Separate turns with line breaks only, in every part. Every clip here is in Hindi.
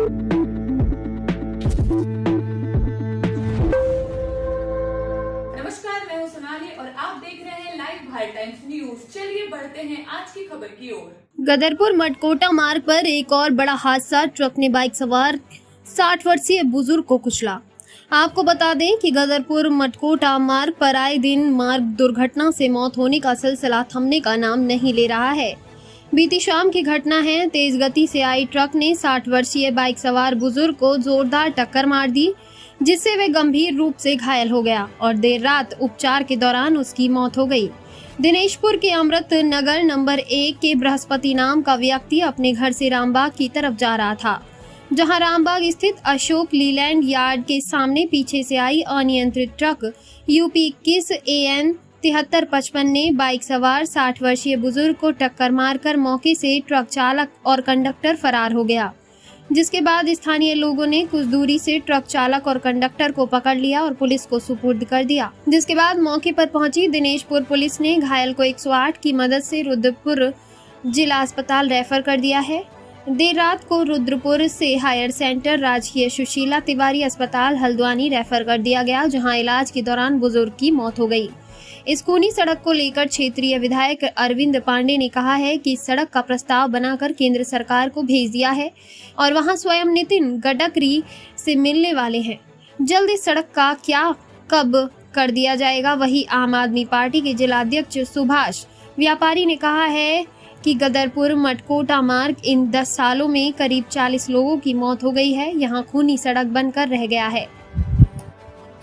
नमस्कार, मैं हूं सोनाली और आप देख रहे हैं लाइव भारत टाइम्स न्यूज। चलिए बढ़ते हैं आज की खबर की ओर।
गदरपुर मटकोटा मार्ग पर एक और बड़ा हादसा। ट्रक ने बाइक सवार 60 वर्षीय बुजुर्ग को कुचला। आपको बता दें कि गदरपुर मटकोटा मार्ग पर आए दिन मार्ग दुर्घटना से मौत होने का सिलसिला थमने का नाम नहीं ले रहा है। बीती शाम की घटना है। तेज गति से आई ट्रक ने 60 वर्षीय बाइक सवार बुजुर्ग को जोरदार टक्कर मार दी, जिससे वे गंभीर रूप से घायल हो गया और देर रात उपचार के दौरान उसकी मौत हो गई। दिनेशपुर के अमृत नगर नंबर 1 के बृहस्पति नाम का व्यक्ति अपने घर से रामबाग की तरफ जा रहा था, जहां रामबाग स्थित अशोक लीलैंड यार्ड के सामने पीछे से आई अनियंत्रित ट्रक यूपी 21 AN 7355 ने बाइक सवार 60 वर्षीय बुजुर्ग को टक्कर मारकर मौके से ट्रक चालक और कंडक्टर फरार हो गया। जिसके बाद स्थानीय लोगों ने कुछ दूरी से ट्रक चालक और कंडक्टर को पकड़ लिया और पुलिस को सुपुर्द कर दिया। जिसके बाद मौके पर पहुंची दिनेशपुर पुलिस ने घायल को 108 की मदद से रुद्रपुर जिला अस्पताल रेफर कर दिया है। देर रात को रुद्रपुर से हायर सेंटर राजकीय सुशीला तिवारी अस्पताल हल्द्वानी रेफर कर दिया गया, जहां इलाज के दौरान बुजुर्ग की मौत हो गई। इस खूनी सड़क को लेकर क्षेत्रीय विधायक अरविंद पांडे ने कहा है कि इस सड़क का प्रस्ताव बनाकर केंद्र सरकार को भेज दिया है और वहां स्वयं नितिन गडकरी से मिलने वाले हैं। जल्द इस सड़क का क्या कब कर दिया जाएगा। वहीं आम आदमी पार्टी के जिलाध्यक्ष सुभाष व्यापारी ने कहा है कि गदरपुर मटकोटा मार्ग इन 10 सालों में करीब 40 लोगों की मौत हो गई है। यहाँ खूनी सड़क बनकर रह गया है।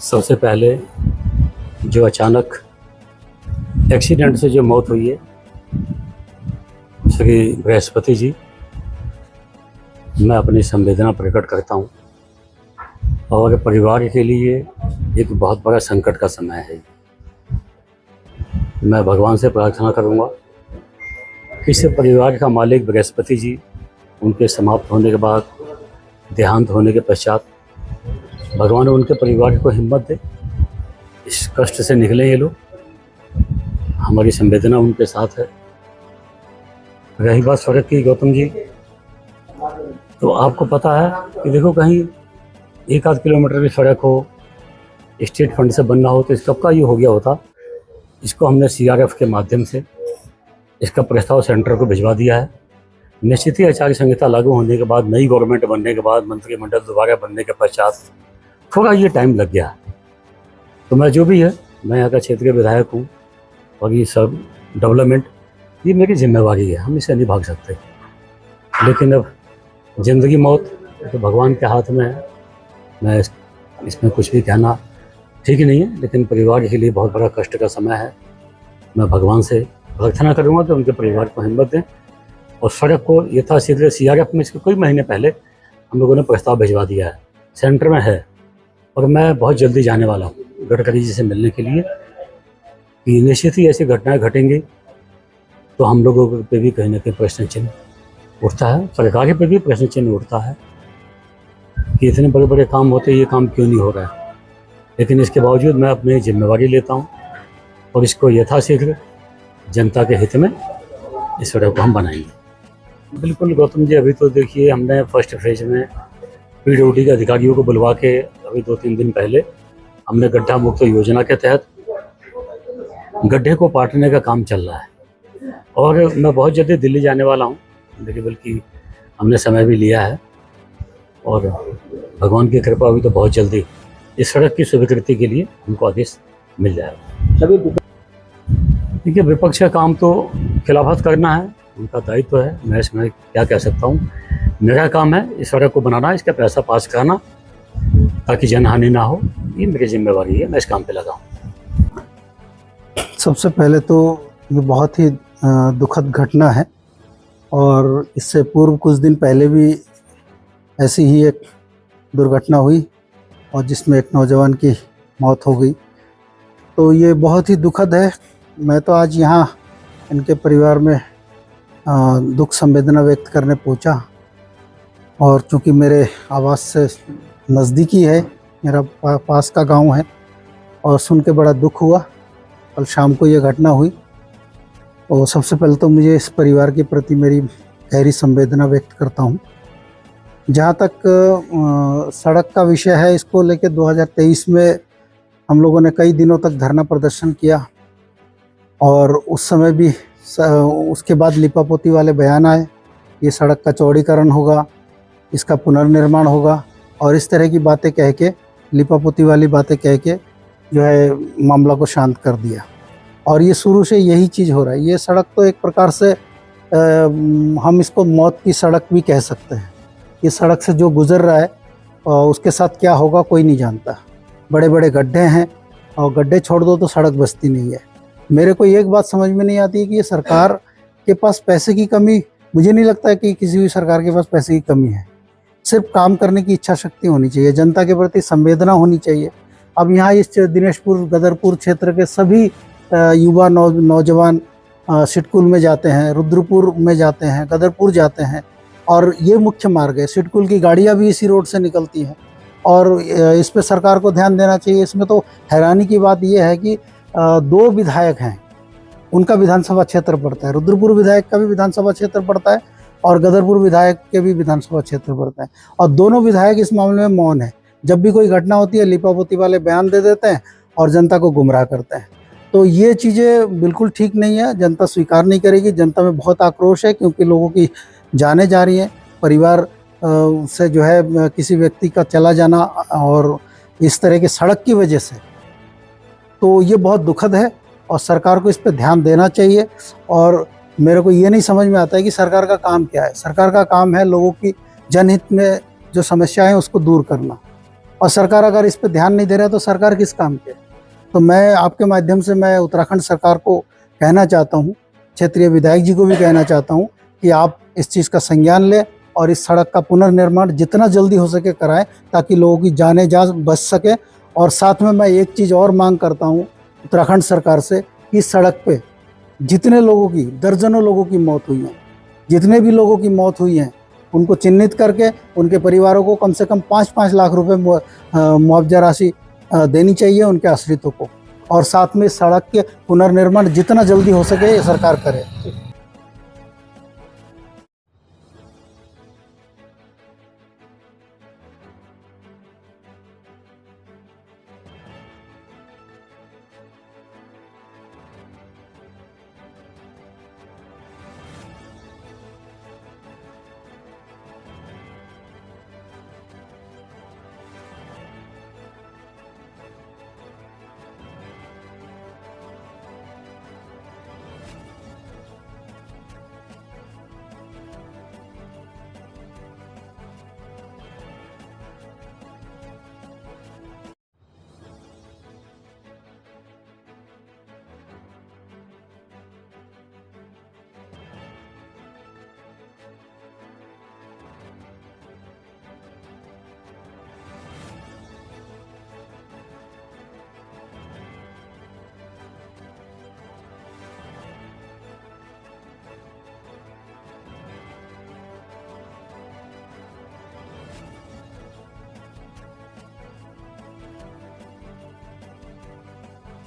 सबसे पहले जो अचानक एक्सीडेंट से जो मौत हुई है श्री बृहस्पति जी, मैं अपनी संवेदना प्रकट करता हूँ और परिवार के लिए एक बहुत बड़ा संकट का समय है। मैं भगवान से प्रार्थना करूँगा कि इस परिवार का मालिक बृहस्पति जी उनके समाप्त होने के बाद, देहांत होने के पश्चात, भगवान उनके परिवार को हिम्मत दे, इस कष्ट से निकले ये लोग। हमारी संवेदना उनके साथ है। रही बात सड़क की गौतम जी, तो आपको पता है कि देखो कहीं 1-8 किलोमीटर की सड़क हो, स्टेट फंड से बनना हो तो इस कब का ये हो गया होता। इसको हमने CRF के माध्यम से इसका प्रस्ताव सेंटर को भिजवा दिया है। निश्चित ही आचार संहिता लागू होने के बाद, नई गवर्नमेंट बनने के बाद, मंत्रिमंडल दोबारा बनने के पश्चात थोड़ा ये टाइम लग गया। तो मैं जो भी है, मैं यहाँ का क्षेत्रीय विधायक हूँ और ये सब डेवलपमेंट ये मेरी जिम्मेवारी है, हम इसे नहीं भाग सकते। लेकिन अब ज़िंदगी मौत तो भगवान के हाथ में है। मैं इसमें कुछ भी कहना ठीक नहीं है, लेकिन परिवार के लिए बहुत बड़ा कष्ट का समय है। मैं भगवान से प्रार्थना करूँगा कि उनके परिवार को हिम्मत दें और सड़क को यथाशीघ्र CRF में इसके कई महीने पहले हम लोगों ने प्रस्ताव भिजवा दिया है, सेंटर में है और मैं बहुत जल्दी जाने वाला हूँ गडकरी जी से मिलने के लिए। कि निश्चित ही ऐसी घटनाएं घटेंगी तो हम लोगों पे भी कहीं ना कहीं प्रश्न चिन्ह उठता है, सरकार पे भी प्रश्न चिन्ह उठता है कि इतने बड़े बड़े काम होते ये काम क्यों नहीं हो रहा है। लेकिन इसके बावजूद मैं अपनी जिम्मेवारी लेता हूँ और इसको यथाशीघ्र जनता के हित में इस सड़क को हम बनाएंगे। बिल्कुल गौतम जी, अभी तो देखिए हमने फर्स्ट फेज में PWD के अधिकारियों को बुलवा के अभी 2-3 दिन पहले हमने गड्ढा मुक्त योजना के तहत गड्ढे को पाटने का काम चल रहा है और मैं बहुत जल्दी दिल्ली जाने वाला हूँ। देखिए बल्कि हमने समय भी लिया है और भगवान की कृपा हुई तो बहुत जल्दी इस सड़क की स्वीकृति के लिए हमको आदेश मिल जाएगा। देखिए विपक्ष का काम तो खिलाफत करना है, उनका दायित्व है। मैं इसमें क्या कह सकता हूँ। मेरा काम है इस सड़क को बनाना, इसका पैसा पास कराना ताकि जनहानि ना हो। ये मेरी जिम्मेवारी है, मैं इस काम पे लगा हूँ।
सबसे पहले तो ये बहुत ही दुखद घटना है और इससे पूर्व कुछ दिन पहले भी ऐसी ही एक दुर्घटना हुई और जिसमें एक नौजवान की मौत हो गई। तो ये बहुत ही दुखद है। मैं तो आज यहाँ इनके परिवार में दुख संवेदना व्यक्त करने पहुँचा और चूँकि मेरे आवास से नज़दीकी है, मेरा पास का गांव है और सुन के बड़ा दुख हुआ। कल शाम को ये घटना हुई और सबसे पहले तो मुझे इस परिवार के प्रति मेरी गहरी संवेदना व्यक्त करता हूँ जहाँ तक सड़क का विषय है, इसको लेकर 2023 में हम लोगों ने कई दिनों तक धरना प्रदर्शन किया और उस समय भी उसके बाद लिपापोती वाले बयान आए, ये सड़क का चौड़ीकरण होगा, इसका पुनर्निर्माण होगा और इस तरह की बातें कह के, लिपापोती वाली बातें कह के जो है मामला को शांत कर दिया। और ये शुरू से यही चीज़ हो रहा है। ये सड़क तो एक प्रकार से हम इसको मौत की सड़क भी कह सकते हैं। ये सड़क से जो गुज़र रहा है उसके साथ क्या होगा कोई नहीं जानता। बड़े बड़े गड्ढे हैं और गड्ढे छोड़ दो तो सड़क बचती नहीं है। मेरे को एक बात समझ में नहीं आती है कि ये सरकार के पास पैसे की कमी, मुझे नहीं लगता है कि किसी भी सरकार के पास पैसे की कमी है। सिर्फ काम करने की इच्छा शक्ति होनी चाहिए, जनता के प्रति संवेदना होनी चाहिए। अब यहाँ इस दिनेशपुर गदरपुर क्षेत्र के सभी युवा नौजवान सिडकुल में जाते हैं, रुद्रपुर में जाते हैं, गदरपुर जाते हैं और ये मुख्य मार्ग है। सिडकुल की गाड़ियाँ भी इसी रोड से निकलती हैं और इस पे सरकार को ध्यान देना चाहिए। इसमें तो हैरानी की बात यह है कि 2 विधायक हैं, उनका विधानसभा क्षेत्र पड़ता है। रुद्रपुर विधायक का भी विधानसभा क्षेत्र पड़ता है और गदरपुर विधायक के भी विधानसभा क्षेत्र पड़ता है और दोनों विधायक इस मामले में मौन है। जब भी कोई घटना होती है लिपापोती वाले बयान दे देते हैं और जनता को गुमराह करते हैं। तो ये चीज़ें बिल्कुल ठीक नहीं है, जनता स्वीकार नहीं करेगी। जनता में बहुत आक्रोश है क्योंकि लोगों की जानें जा रही हैं, परिवार से जो है किसी व्यक्ति का चला जाना और इस तरह की सड़क की वजह से, तो ये बहुत दुखद है और सरकार को इस पर ध्यान देना चाहिए। और मेरे को ये नहीं समझ में आता है कि सरकार का काम क्या है। सरकार का काम है लोगों की जनहित में जो समस्याएं हैं उसको दूर करना, और सरकार अगर इस पर ध्यान नहीं दे रहा तो सरकार किस काम के। तो मैं आपके माध्यम से मैं उत्तराखंड सरकार को कहना चाहता हूँ, क्षेत्रीय विधायक जी को भी कहना चाहता हूँ कि आप इस चीज़ का संज्ञान लें और इस सड़क का पुनर्निर्माण जितना जल्दी हो सके कराएं ताकि लोगों की जानें बच सके। और साथ में मैं एक चीज़ और मांग करता हूँ उत्तराखंड सरकार से कि इस सड़क पे जितने लोगों की, दर्जनों लोगों की मौत हुई है, जितने भी लोगों की मौत हुई है उनको चिन्हित करके उनके परिवारों को कम से कम 5-5 लाख रुपए मुआवजा राशि देनी चाहिए उनके आश्रितों को। और साथ में सड़क के पुनर्निर्माण जितना जल्दी हो सके ये सरकार करे।